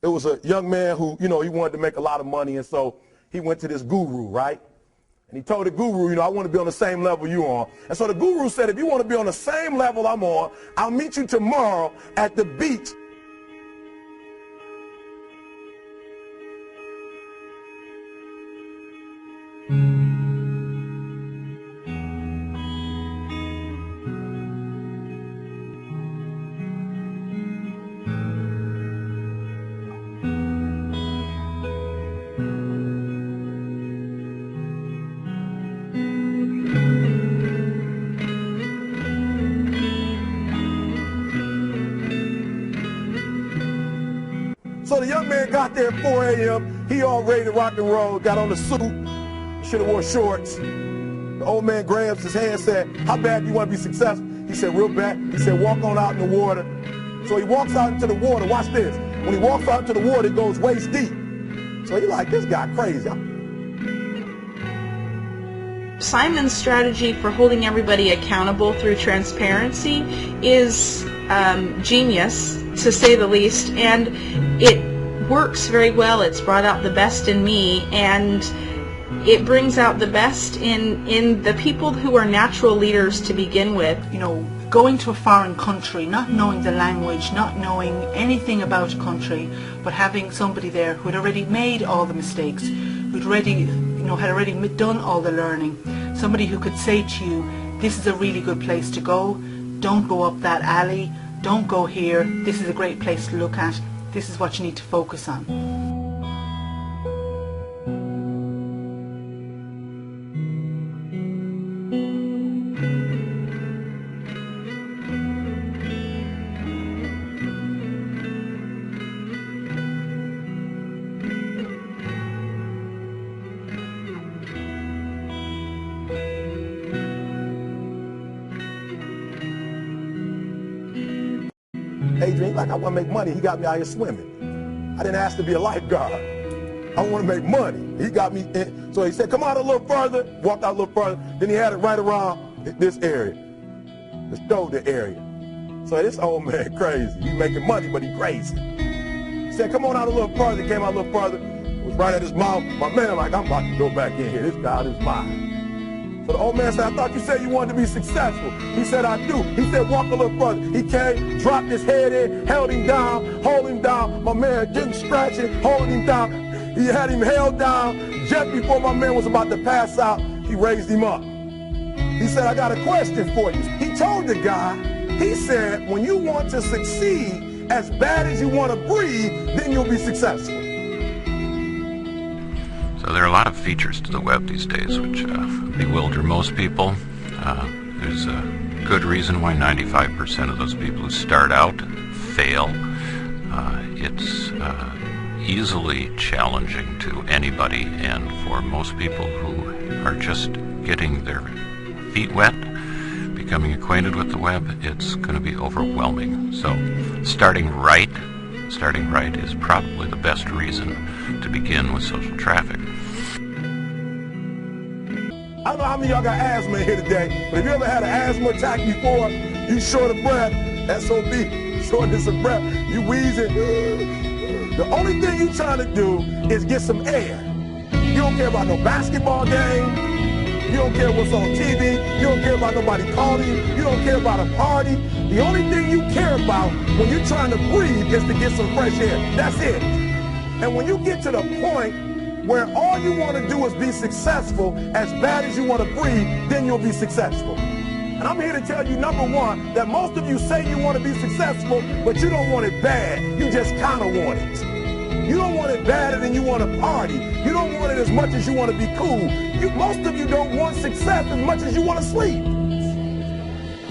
it was a young man who, he wanted to make a lot of money, and so he went to this guru, right? And he told the guru, I want to be on the same level you are. And so the guru said, if you want to be on the same level I'm on, I'll meet you tomorrow at the beach. So the young man got there at 4 a.m. He all ready to rock and roll, got on the suit, should have wore shorts. The old man grabs his hand and said, how bad do you want to be successful? He said, real bad. He said, walk on out in the water. So he walks out into the water. Watch this. When he walks out into the water, it goes waist deep. So he's like, this guy crazy. Simon's strategy for holding everybody accountable through transparency is genius, to say the least, and it works very well. It's brought out the best in me, and it brings out the best in the people who are natural leaders to begin with. Going to a foreign country, not knowing the language, not knowing anything about a country, but having somebody there who had already made all the mistakes, who'd already, had already done all the learning, somebody who could say to you, this is a really good place to go, don't go up that alley, don't go here, this is a great place to look at, this is what you need to focus on. Adrian, like, I want to make money. He got me out here swimming. I didn't ask to be a lifeguard. I want to make money. He got me in. So he said, come out a little further. Walked out a little further. Then he had it right around this area, the shoulder area. So this old man crazy. He's making money, but he crazy. He said, come on out a little further. He came out a little further. It was right at his mouth. My man, like, I'm about to go back in here. This guy is mine. So the old man said, I thought you said you wanted to be successful. He said, I do. He said, walk a little further. He came, dropped his head in, held him down, hold him down. My man didn't scratch it, holding him down. He had him held down. Just before my man was about to pass out, he raised him up. He said, I got a question for you. He told the guy, he said, when you want to succeed as bad as you want to breathe, then you'll be successful. So there are a lot of features to the web these days which bewilder most people. There's a good reason why 95% of those people who start out fail. It's easily challenging to anybody, and for most people who are just getting their feet wet, becoming acquainted with the web, it's going to be overwhelming. So starting right is probably the best reason to begin with social traffic. I don't know how many of y'all got asthma in here today, but if you ever had an asthma attack before, you short of breath, SOB, shortness of breath, you wheezing. The only thing you're trying to do is get some air. You don't care about no basketball game. You don't care what's on TV. You don't care about nobody calling you. You don't care about a party. The only thing you care about when you're trying to breathe is to get some fresh air. That's it. And when you get to the point where all you want to do is be successful as bad as you want to breathe, then you'll be successful. And I'm here to tell you, number one, that most of you say you want to be successful, but you don't want it bad. You just kind of want it. You don't want it badder than you want to party. You don't want it as much as you want to be cool. Most of you don't want success as much as you want to sleep.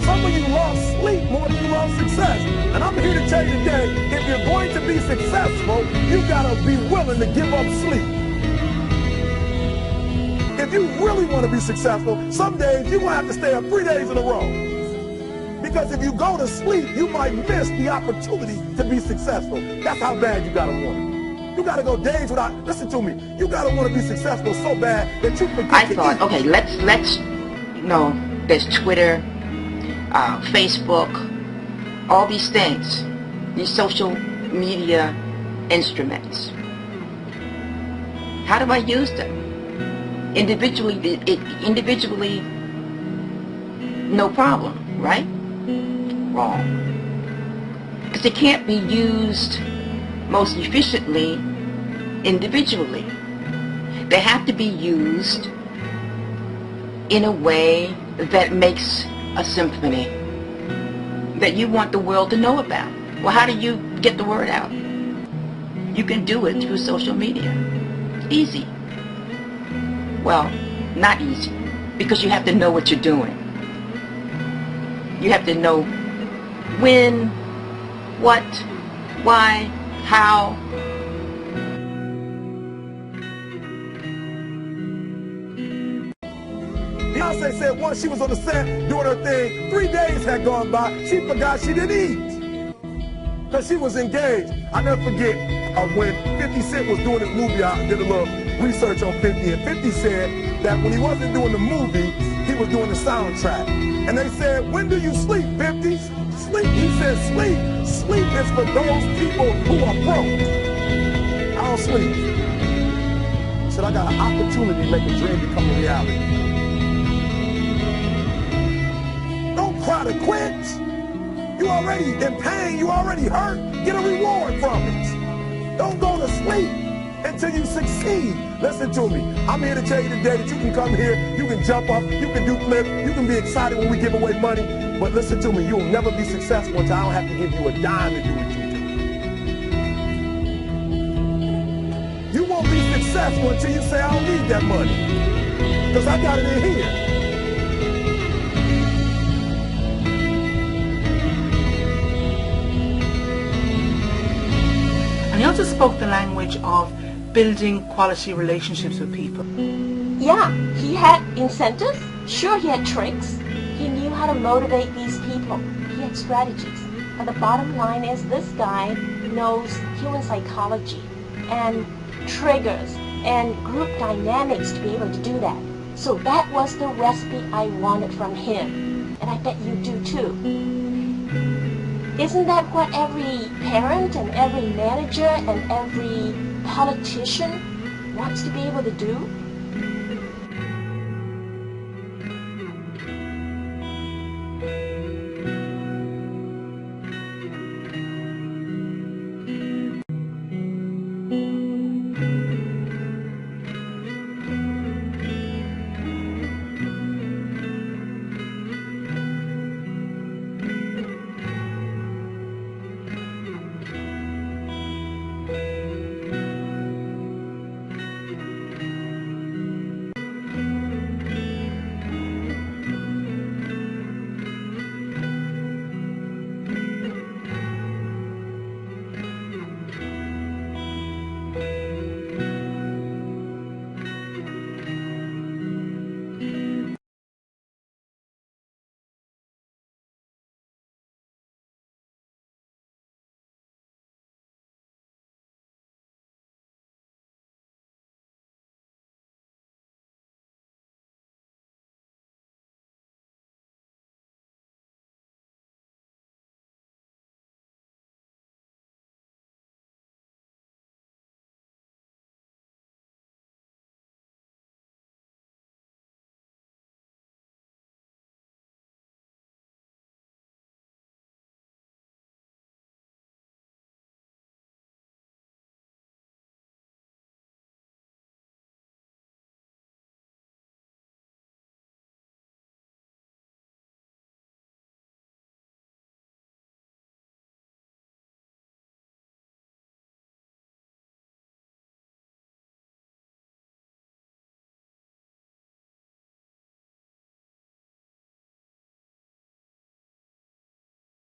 Some of you love sleep more than you love success. And I'm here to tell you today, if you're going to be successful, you got to be willing to give up sleep. If you really want to be successful, some days you're going to have to stay up 3 days in a row. Because if you go to sleep, you might miss the opportunity to be successful. That's how bad you got to want it. You got to go days without, listen to me, you got to want to be successful so bad that you forget to eat. I thought, okay, let's, there's Twitter, Facebook, all these things, these social media instruments. How do I use them? Individually, no problem, right? Wrong. Because it can't be used most efficiently individually. They have to be used in a way that makes a symphony that you want the world to know about. Well, how do you get the word out? You can do it through social media. Easy. Well, not easy, because you have to know what you're doing. You have to know when, what, why, how. Beyonce said once she was on the set doing her thing, 3 days had gone by, she forgot she didn't eat. Because she was engaged. I never forget when 50 Cent was doing his movie, I did a little research on 50, and 50 said that when he wasn't doing the movie, he was doing the soundtrack. And they said, when do you sleep, 50? Sleep. He said, sleep. Sleep is for those people who are broke. I don't sleep. He said, I got an opportunity to make a dream become a reality. Don't cry to quit. You already in pain, you already hurt. Get a reward from it. Don't go to sleep until you succeed. Listen to me. I'm here to tell you today that you can come here, you can jump up, you can do flips, you can be excited when we give away money. But listen to me, you'll never be successful until I don't have to give you a dime to do what you do. You won't be successful until you say, I don't need that money. Because I got it in here. And he also spoke the language of building quality relationships with people. Yeah, he had incentives. Sure, he had tricks. He knew how to motivate these people. He had strategies. But the bottom line is this guy knows human psychology and triggers and group dynamics to be able to do that. So that was the recipe I wanted from him. And I bet you do too. Isn't that what every parent and every manager and every politician wants to be able to do?